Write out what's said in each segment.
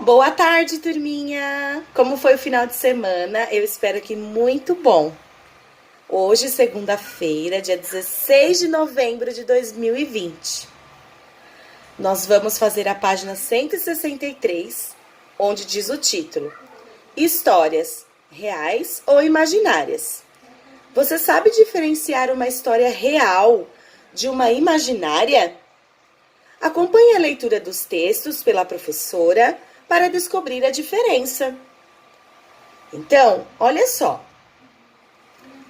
Boa tarde, turminha! Como foi o final de semana? Eu espero que muito bom. Hoje, segunda-feira, dia 16 de novembro de 2020. Nós vamos fazer a página 163, onde diz o título: Histórias reais ou imaginárias? Você sabe diferenciar uma história real de uma imaginária? Acompanhe a leitura dos textos pela professora para descobrir a diferença. Então, olha só.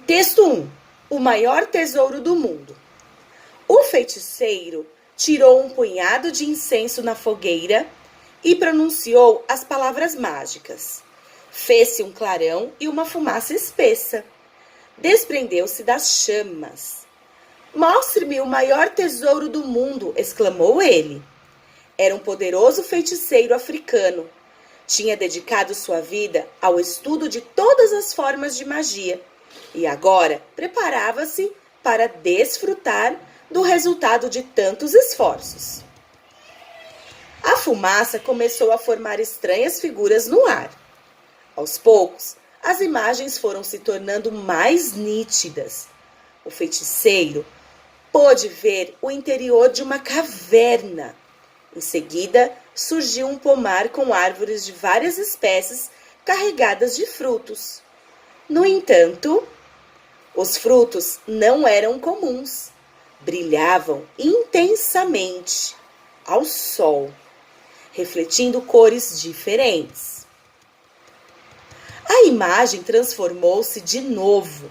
Texto 1. O maior tesouro do mundo. O feiticeiro tirou um punhado de incenso na fogueira e pronunciou as palavras mágicas. Fez-se um clarão e uma fumaça espessa. Desprendeu-se das chamas. Mostre-me o maior tesouro do mundo, exclamou ele. Era um poderoso feiticeiro africano. Tinha dedicado sua vida ao estudo de todas as formas de magia e agora preparava-se para desfrutar do resultado de tantos esforços. A fumaça começou a formar estranhas figuras no ar. Aos poucos, as imagens foram se tornando mais nítidas. O feiticeiro pôde ver o interior de uma caverna. Em seguida, surgiu um pomar com árvores de várias espécies carregadas de frutos. No entanto, os frutos não eram comuns. Brilhavam intensamente ao sol, refletindo cores diferentes. A imagem transformou-se de novo.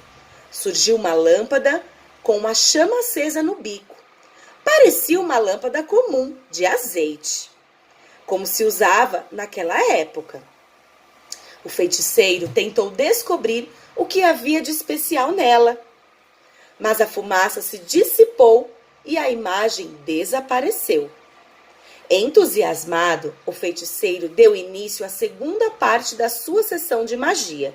Surgiu uma lâmpada com uma chama acesa no bico. Parecia uma lâmpada comum de azeite, como se usava naquela época. O feiticeiro tentou descobrir o que havia de especial nela, mas a fumaça se dissipou e a imagem desapareceu. Entusiasmado, o feiticeiro deu início à segunda parte da sua sessão de magia.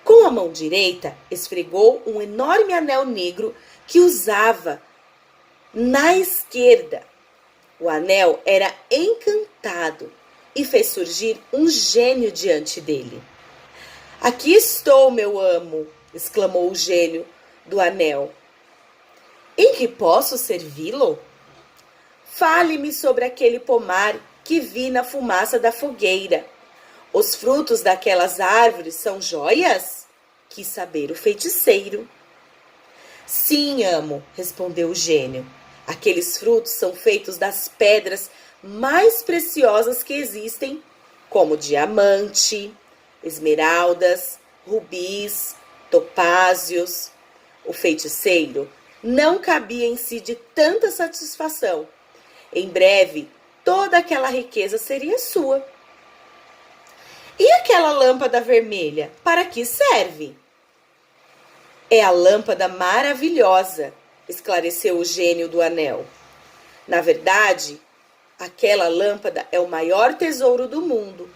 Com a mão direita, esfregou um enorme anel negro que usava na esquerda. O anel era encantado e fez surgir um gênio diante dele. Aqui estou, meu amo, exclamou o gênio do anel. Em que posso servi-lo? Fale-me sobre aquele pomar que vi na fumaça da fogueira. Os frutos daquelas árvores são joias? Quis saber o feiticeiro. Sim, amo, respondeu o gênio. Aqueles frutos são feitos das pedras mais preciosas que existem, como diamante, esmeraldas, rubis, topázios. O feiticeiro não cabia em si de tanta satisfação. Em breve, toda aquela riqueza seria sua. E aquela lâmpada vermelha, para que serve? É a lâmpada maravilhosa, esclareceu o gênio do anel. Na verdade, aquela lâmpada é o maior tesouro do mundo.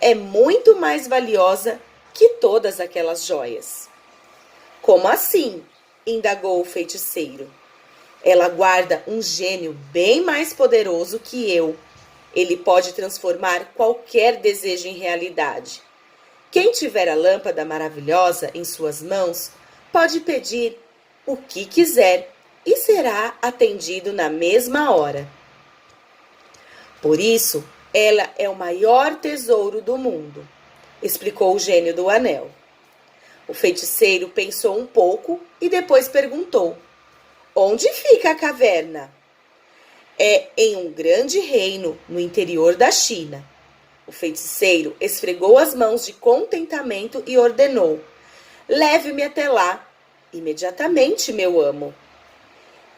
É muito mais valiosa que todas aquelas joias. Como assim? Indagou o feiticeiro. Ela guarda um gênio bem mais poderoso que eu. Ele pode transformar qualquer desejo em realidade. Quem tiver a lâmpada maravilhosa em suas mãos pode pedir o que quiser e será atendido na mesma hora. Por isso, ela é o maior tesouro do mundo, explicou o gênio do anel. O feiticeiro pensou um pouco e depois perguntou: onde fica a caverna? É em um grande reino no interior da China. O feiticeiro esfregou as mãos de contentamento e ordenou: leve-me até lá, imediatamente, meu amo.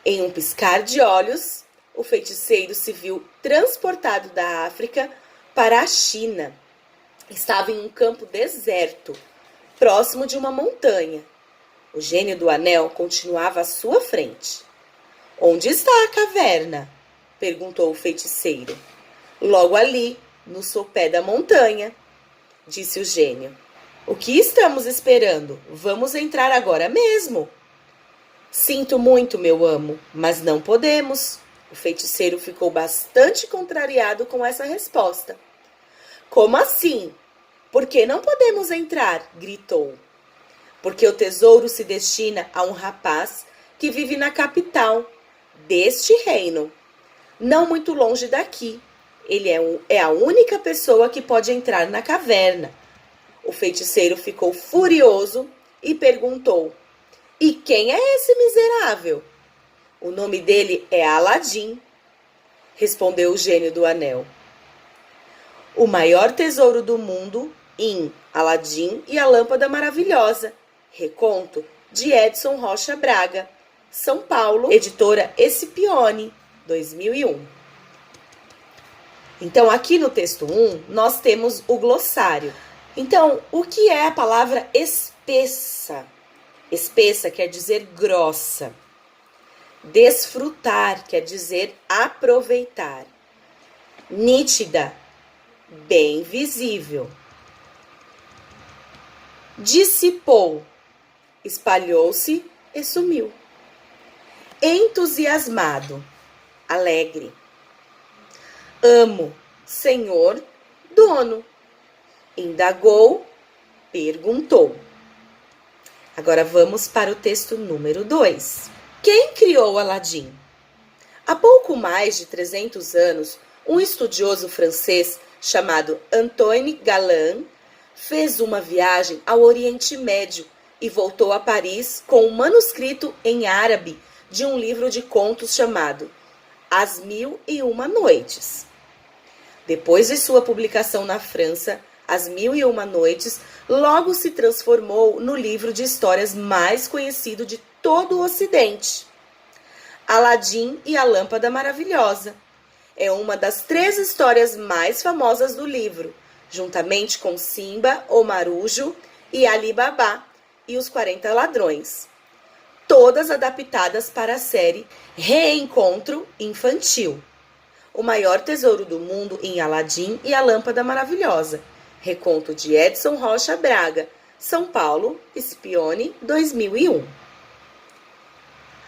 Em um piscar de olhos, o feiticeiro se viu transportado da África para a China. Estava em um campo deserto, próximo de uma montanha. O gênio do anel continuava à sua frente. Onde está a caverna? Perguntou o feiticeiro. Logo ali, no sopé da montanha, disse o gênio. O que estamos esperando? Vamos entrar agora mesmo. Sinto muito, meu amo, mas não podemos. O feiticeiro ficou bastante contrariado com essa resposta. Como assim? Por que não podemos entrar? Gritou. Porque o tesouro se destina a um rapaz que vive na capital deste reino, não muito longe daqui. Ele é a única pessoa que pode entrar na caverna. O feiticeiro ficou furioso e perguntou: E quem é esse miserável? O nome dele é Aladim, respondeu o gênio do anel. O maior tesouro do mundo em Aladim e a Lâmpada Maravilhosa. Reconto de Edson Rocha Braga, São Paulo, editora Escipione, 2001. Então, aqui no texto 1, nós temos o glossário. Então, o que é a palavra espessa? Espessa quer dizer grossa. Desfrutar quer dizer aproveitar. Nítida, bem visível. Dissipou, espalhou-se e sumiu. Entusiasmado, alegre. Amo, senhor, dono. Indagou, perguntou. Agora vamos para o texto número 2. Quem criou Aladim? Há pouco mais de 300 anos, um estudioso francês chamado Antoine Galland fez uma viagem ao Oriente Médio e voltou a Paris com um manuscrito em árabe de um livro de contos chamado As Mil e Uma Noites. Depois de sua publicação na França, As Mil e Uma Noites logo se transformou no livro de histórias mais conhecido de todo o Ocidente. Aladim e a Lâmpada Maravilhosa é uma das 3 histórias mais famosas do livro, juntamente com Simba, o Marujo e Ali Babá e os 40 Ladrões, todas adaptadas para a série Reencontro Infantil. O maior tesouro do mundo em Aladim e a Lâmpada Maravilhosa. Reconto de Edson Rocha Braga, São Paulo, Escipione, 2001.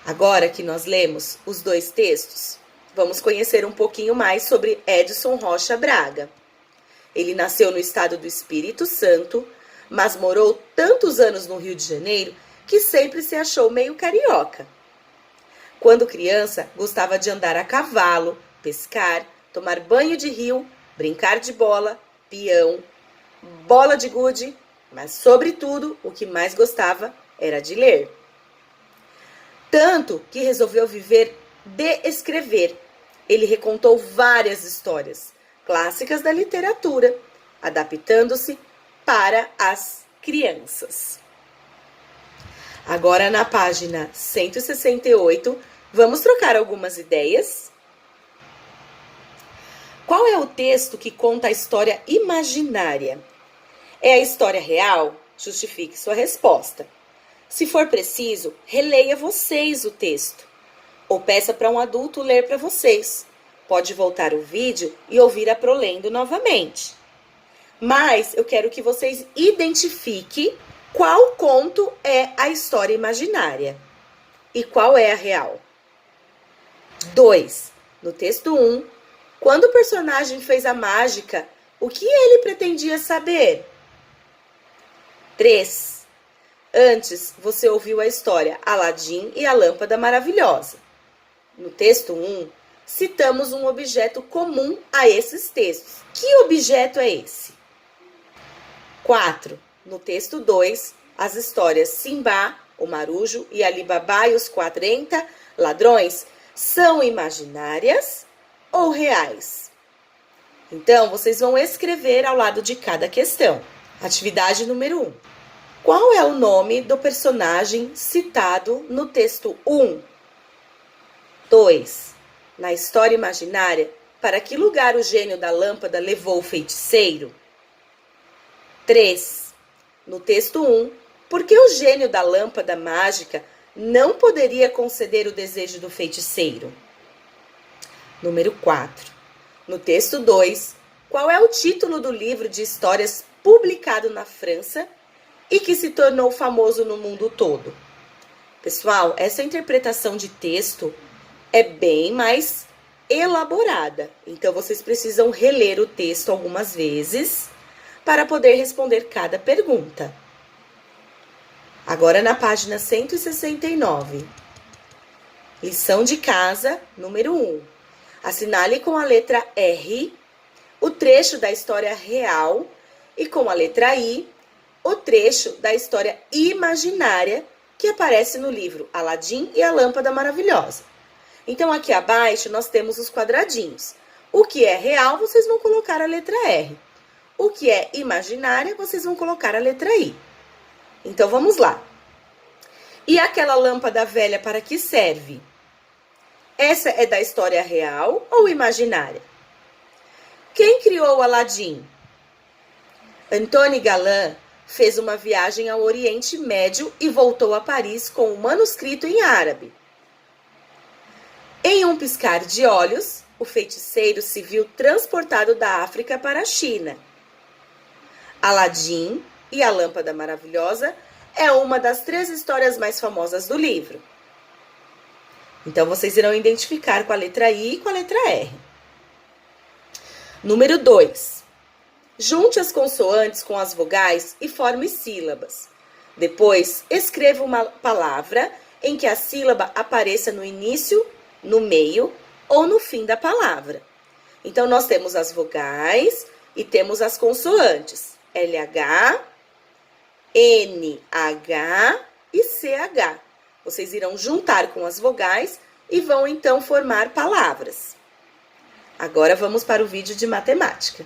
Agora que nós lemos os 2 textos, vamos conhecer um pouquinho mais sobre Edson Rocha Braga. Ele nasceu no estado do Espírito Santo, mas morou tantos anos no Rio de Janeiro que sempre se achou meio carioca. Quando criança, gostava de andar a cavalo, pescar, tomar banho de rio, brincar de bola, peão, bola de gude, mas, sobretudo, o que mais gostava era de ler. Tanto que resolveu viver de escrever. Ele recontou várias histórias clássicas da literatura, adaptando-se para as crianças. Agora, na página 168, vamos trocar algumas ideias. Qual é o texto que conta a história imaginária? É a história real? Justifique sua resposta. Se for preciso, releia vocês o texto, ou peça para um adulto ler para vocês. Pode voltar o vídeo e ouvir a prolendo novamente. Mas eu quero que vocês identifiquem qual conto é a história imaginária e qual é a real. 2. No texto 1, quando o personagem fez a mágica, o que ele pretendia saber? 3. Antes, você ouviu a história Aladim e a Lâmpada Maravilhosa. No texto 1, citamos um objeto comum a esses textos. Que objeto é esse? 4. No texto 2, as histórias Simba, o Marujo e Ali Babá e os 40 Ladrões são imaginárias ou reais? Então, vocês vão escrever ao lado de cada questão. Atividade número 1. Qual é o nome do personagem citado no texto 1? 2. Na história imaginária, para que lugar o gênio da lâmpada levou o feiticeiro? 3. No texto 1, por que o gênio da lâmpada mágica não poderia conceder o desejo do feiticeiro? Número 4. No texto 2, qual é o título do livro de histórias publicado na França e que se tornou famoso no mundo todo? Pessoal, essa interpretação de texto é bem mais elaborada. Então, vocês precisam reler o texto algumas vezes para poder responder cada pergunta. Agora, na página 169. Lição de casa, número 1. Assinale com a letra R o trecho da história real e com a letra I o trecho da história imaginária que aparece no livro Aladim e a Lâmpada Maravilhosa. Então, aqui abaixo nós temos os quadradinhos. O que é real, vocês vão colocar a letra R. O que é imaginária, vocês vão colocar a letra I. Então, vamos lá. E aquela lâmpada velha para que serve? Essa é da história real ou imaginária? Quem criou Aladim? Antoni Galan fez uma viagem ao Oriente Médio e voltou a Paris com um manuscrito em árabe. Em um piscar de olhos, o feiticeiro se viu transportado da África para a China. Aladim e a Lâmpada Maravilhosa é uma das 3 histórias mais famosas do livro. Então, vocês irão identificar com a letra I e com a letra R. Número 2. Junte as consoantes com as vogais e forme sílabas. Depois, escreva uma palavra em que a sílaba apareça no início, no meio ou no fim da palavra. Então, nós temos as vogais e temos as consoantes. LH, NH e CH. Vocês irão juntar com as vogais e vão, então, formar palavras. Agora, vamos para o vídeo de matemática.